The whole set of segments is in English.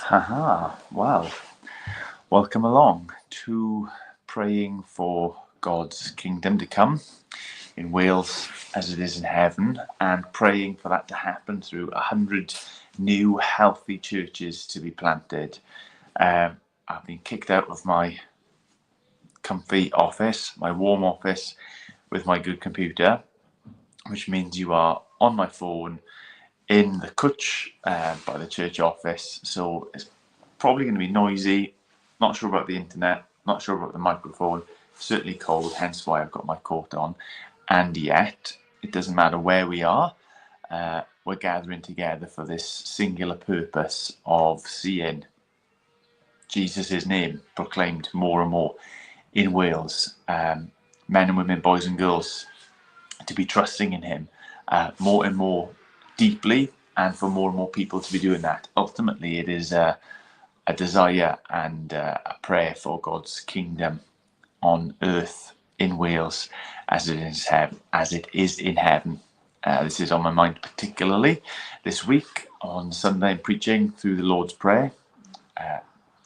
Haha, well, welcome along to praying for God's kingdom to come in Wales as it is in heaven, and praying for that to happen through 100 new healthy churches to be planted. I've been kicked out of my comfy office, my warm office, with my good computer, which means you are on my phone in the coach by the church office, so it's probably going to be noisy. Not sure about the internet, not sure about the microphone, certainly cold, hence why I've got my coat on. And yet, it doesn't matter where we are, we're gathering together for this singular purpose of seeing Jesus' name proclaimed more and more in Wales. Men and women, boys and girls, to be trusting in him more and more deeply, and for more and more people to be doing that. Ultimately, it is a desire and a prayer for God's kingdom on earth in Wales as it is in heaven. This is on my mind particularly this week. On Sunday, I'm preaching through the Lord's Prayer.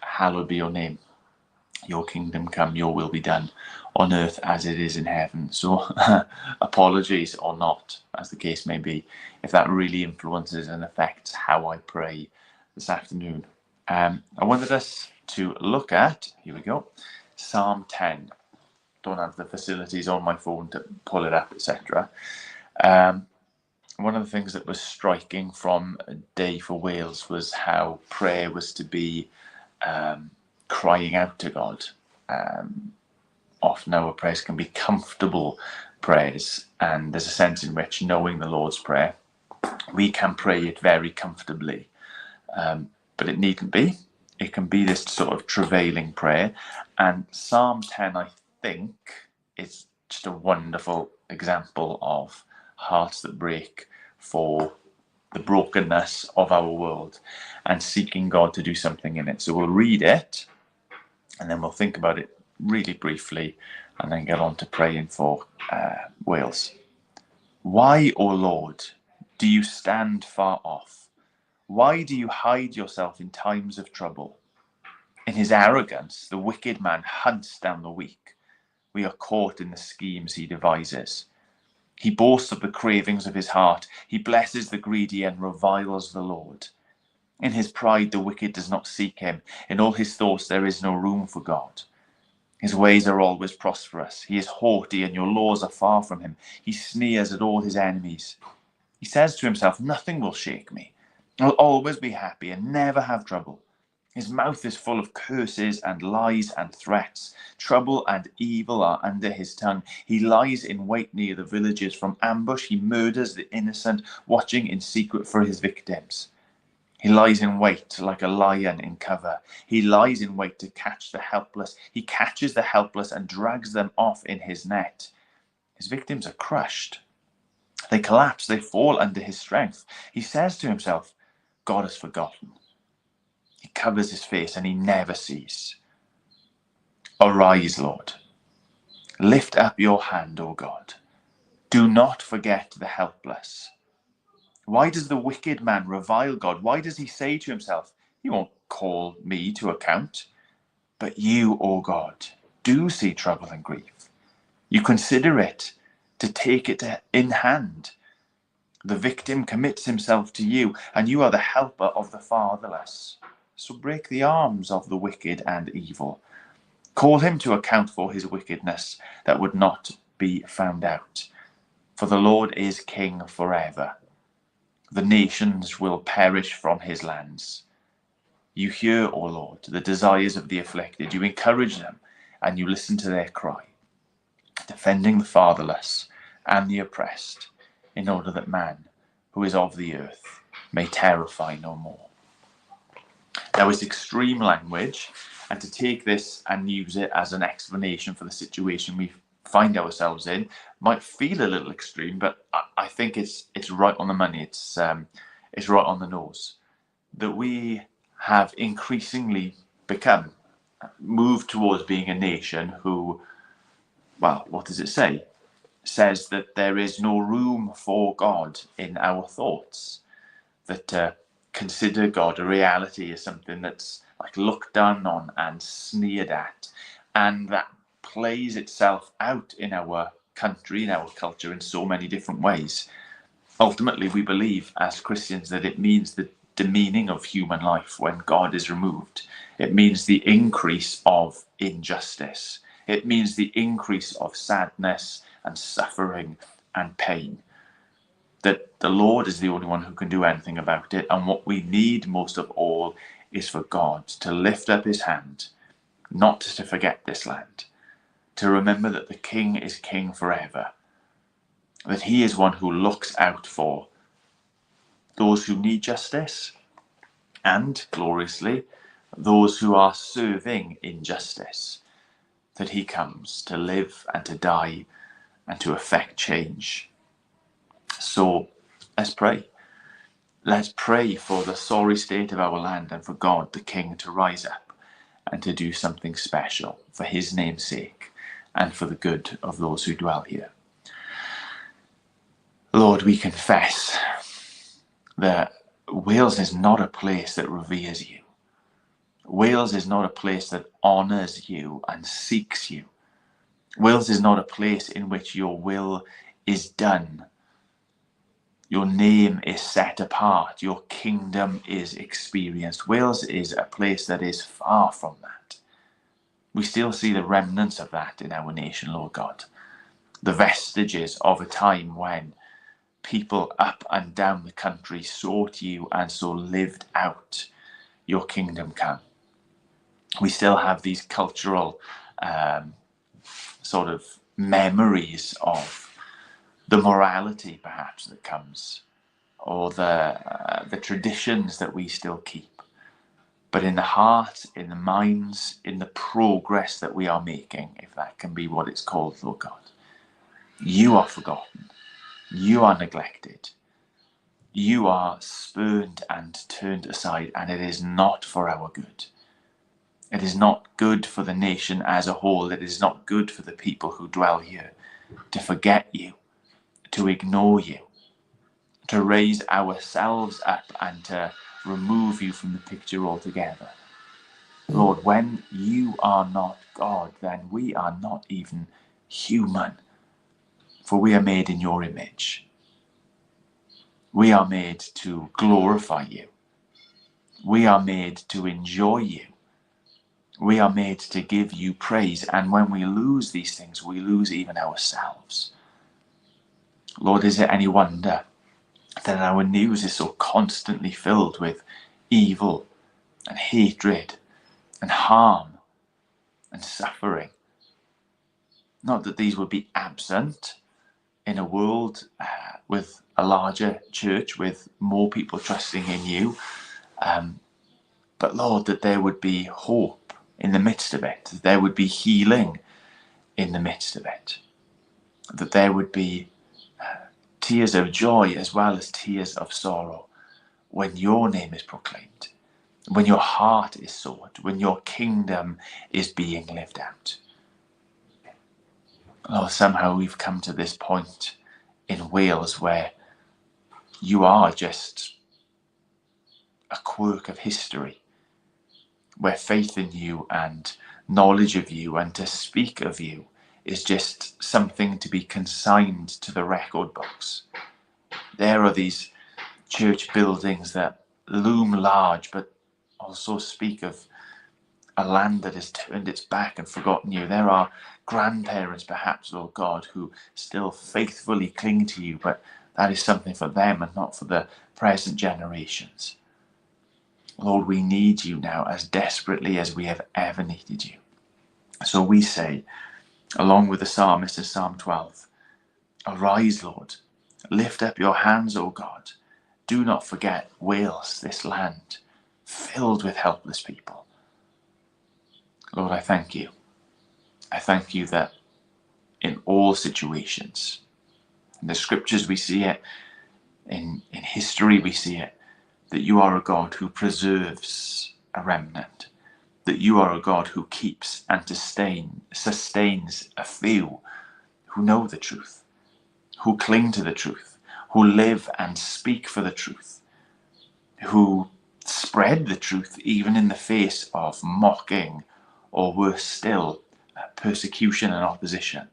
Hallowed be your name. Your kingdom come, your will be done on earth as it is in heaven. So apologies or not, as the case may be, if that really influences and affects how I pray this afternoon. I wanted us to look at, here we go, Psalm 10. Don't have the facilities on my phone to pull it up, etc. One of the things that was striking from A Day for Wales was how prayer was to be crying out to God. Often our prayers can be comfortable prayers, and there's a sense in which, knowing the Lord's Prayer, we can pray it very comfortably. But it needn't be. It can be this sort of travailing prayer. And Psalm 10, I think, is just a wonderful example of hearts that break for the brokenness of our world and seeking God to do something in it. So we'll read it, and then we'll think about it really briefly, and then get on to praying for Wales. Why, O Lord, do you stand far off? Why do you hide yourself in times of trouble? In his arrogance, the wicked man hunts down the weak. We are caught in the schemes he devises. He boasts of the cravings of his heart. He blesses the greedy and reviles the Lord. In his pride, the wicked does not seek him. In all his thoughts, there is no room for God. His ways are always prosperous. He is haughty, and your laws are far from him. He sneers at all his enemies. He says to himself, nothing will shake me. I'll always be happy and never have trouble. His mouth is full of curses and lies and threats. Trouble and evil are under his tongue. He lies in wait near the villages. From ambush he murders the innocent, watching in secret for his victims. He lies in wait like a lion in cover. He lies in wait to catch the helpless. He catches the helpless and drags them off in his net. His victims are crushed. They collapse, they fall under his strength. He says to himself, God has forgotten. He covers his face and he never sees. Arise, Lord. Lift up your hand, O God. Do not forget the helpless. Why does the wicked man revile God? Why does he say to himself, he won't call me to account? But you, O God, do see trouble and grief. You consider it to take it in hand. The victim commits himself to you, and you are the helper of the fatherless. So break the arms of the wicked and evil. Call him to account for his wickedness that would not be found out. For the Lord is king forever. The nations will perish from his lands. You hear, O Lord, the desires of the afflicted. You encourage them, and you listen to their cry, defending the fatherless and the oppressed, in order that man, who is of the earth, may terrify no more. Now, it's extreme language, and to take this and use it as an explanation for the situation we find ourselves in might feel a little extreme, but I think it's right on the money. It's right on the nose. That we have increasingly moved towards being a nation who, well, what does it say? Says that there is no room for God in our thoughts, that consider God a reality as something that's like looked down on and sneered at, and that plays itself out in our country, in our culture, in so many different ways. Ultimately, we believe as Christians that it means the demeaning of human life when God is removed. It means the increase of injustice. It means the increase of sadness and suffering and pain. That the Lord is the only one who can do anything about it. And what we need most of all is for God to lift up his hand, not to forget this land, to remember that the King is King forever, that he is one who looks out for those who need justice, and, gloriously, those who are serving injustice, that he comes to live and to die and to effect change. So let's pray. Let's pray for the sorry state of our land and for God, the King, to rise up and to do something special for his name's sake and for the good of those who dwell here. Lord, we confess that Wales is not a place that reveres you. Wales is not a place that honours you and seeks you. Wales is not a place in which your will is done. Your name is set apart. Your kingdom is experienced. Wales is a place that is far from that. We still see the remnants of that in our nation, Lord God. The vestiges of a time when people up and down the country sought you and so lived out your kingdom come. We still have these cultural sort of memories of the morality perhaps that comes, or the traditions that we still keep. But in the heart, in the minds, in the progress that we are making, if that can be what it's called, Lord God, you are forgotten. You are neglected. You are spurned and turned aside, and it is not for our good. It is not good for the nation as a whole. It is not good for the people who dwell here to forget you, to ignore you, to raise ourselves up and to remove you from the picture altogether. Lord, when you are not God, then we are not even human, for we are made in your image. We are made to glorify you. We are made to enjoy you. We are made to give you praise, and when we lose these things, we lose even ourselves. Lord, is it any wonder that our news is so constantly filled with evil and hatred and harm and suffering? Not that these would be absent in a world with a larger church, with more people trusting in you, but Lord, that there would be hope in the midst of it, that there would be healing in the midst of it, that there would be tears of joy as well as tears of sorrow when your name is proclaimed, when your heart is sought, when your kingdom is being lived out. Lord, somehow we've come to this point in Wales where you are just a quirk of history, where faith in you and knowledge of you and to speak of you is just something to be consigned to the record books. There are these church buildings that loom large but also speak of a land that has turned its back and forgotten you. There are grandparents perhaps, Lord God, who still faithfully cling to you, but that is something for them and not for the present generations. Lord, we need you now as desperately as we have ever needed you. So we say, along with the psalmist in Psalm 12, arise, Lord, lift up your hands, O God. Do not forget Wales, this land, filled with helpless people. Lord, I thank you. I thank you that in all situations, in the scriptures we see it, in history we see it, that you are a God who preserves a remnant, that you are a God who keeps and sustains a few who know the truth, who cling to the truth, who live and speak for the truth. who spread the truth even in the face of mocking, or worse still, persecution and opposition.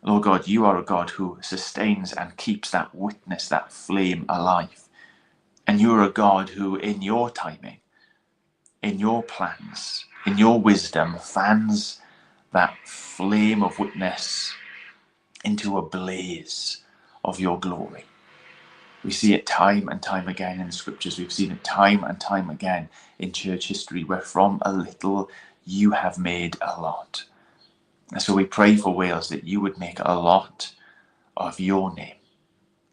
Lord God, you are a God who sustains and keeps that witness, that flame alive. And you are a God who, in your timing, in your plans, in your wisdom, fans that flame of witness into a blaze of your glory. We see it time and time again in the scriptures. We've seen it time and time again in church history, where from a little you have made a lot. And so we pray for Wales that you would make a lot of your name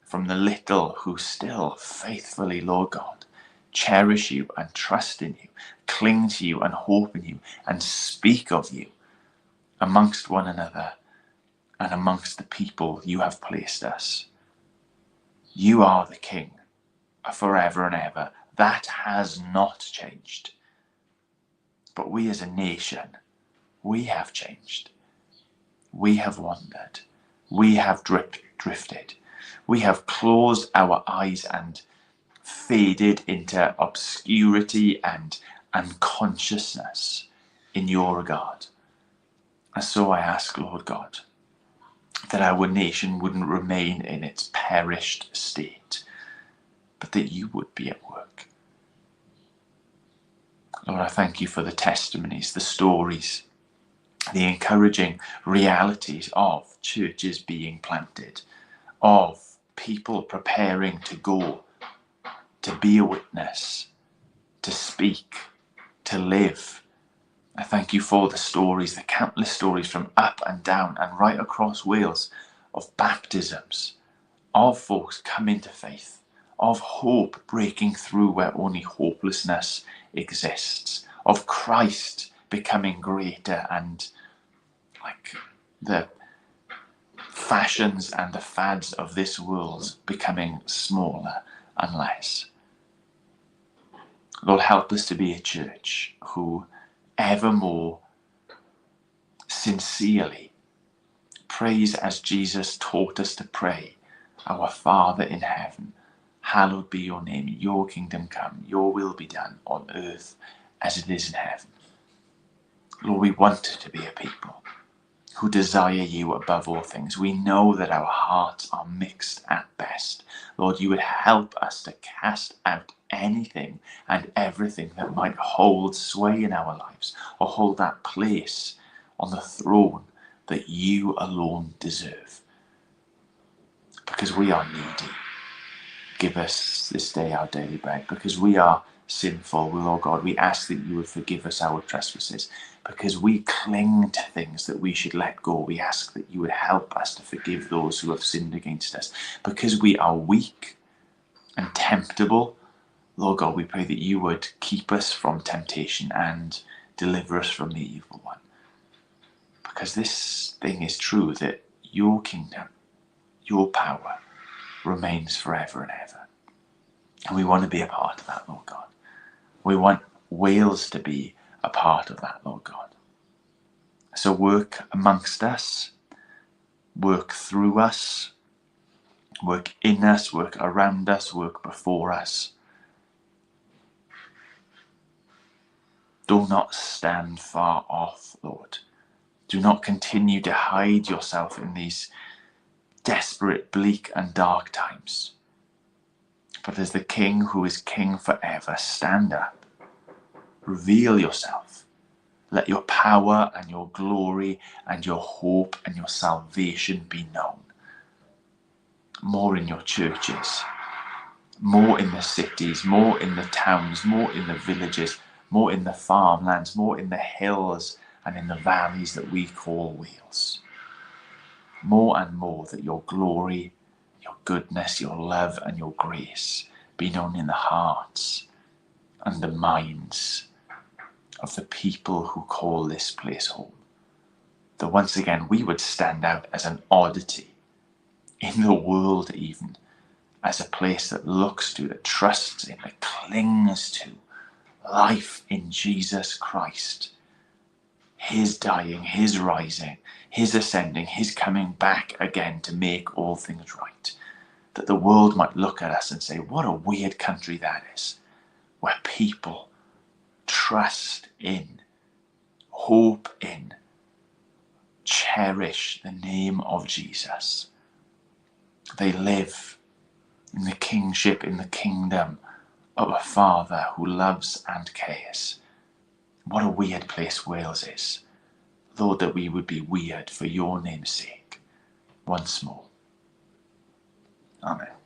from the little who still faithfully, Lord God, cherish you and trust in you, cling to you and hope in you, and speak of you amongst one another and amongst the people you have placed us. You are the King forever and ever. That has not changed. But we as a nation, we have changed. We have wandered. We have drifted. We have closed our eyes and faded into obscurity and unconsciousness in your regard. And so I ask, Lord God, that our nation wouldn't remain in its perished state, but that you would be at work. Lord, I thank you for the testimonies, the stories, the encouraging realities of churches being planted, of people preparing to go, to be a witness, to speak, to live. I thank you for the stories, the countless stories from up and down and right across Wales of baptisms, of folks coming to faith, of hope breaking through where only hopelessness exists, of Christ becoming greater and like the fashions and the fads of this world becoming smaller and less. Lord, help us to be a church who evermore sincerely prays as Jesus taught us to pray, our Father in heaven, hallowed be your name, your kingdom come, your will be done on earth as it is in heaven. Lord, we want to be a people who desire you above all things. We know that our hearts are mixed at best. Lord, you would help us to cast out anything and everything that might hold sway in our lives or hold that place on the throne that you alone deserve. Because we are needy. Give us this day our daily bread. Because we are sinful, Lord God, we ask that you would forgive us our trespasses. Because we cling to things that we should let go, we ask that you would help us to forgive those who have sinned against us. Because we are weak and temptable, Lord God, we pray that you would keep us from temptation and deliver us from the evil one. Because this thing is true, that your kingdom, your power remains forever and ever. And we want to be a part of that, Lord God. We want Wales to be a part of that, Lord God. So work amongst us, work through us, work in us, work around us, work before us. Do not stand far off, Lord. Do not continue to hide yourself in these desperate, bleak and dark times. But as the King who is King forever, stand up, reveal yourself. Let your power and your glory and your hope and your salvation be known. More in your churches, more in the cities, more in the towns, more in the villages, more in the farmlands, more in the hills and in the valleys that we call Wales. More and more that your glory, your goodness, your love and your grace be known in the hearts and the minds of the people who call this place home. That once again we would stand out as an oddity in the world, even as a place that looks to, that trusts in, that clings to life in Jesus Christ. His dying, his rising, his ascending, his coming back again to make all things right. that the world might look at us and say, what a weird country that is, where people trust in, hope in, cherish the name of Jesus. They live in the kingship, in the kingdom of a Father who loves and cares. What a weird place Wales is. Lord, that we would be weird for your name's sake once more. Amen.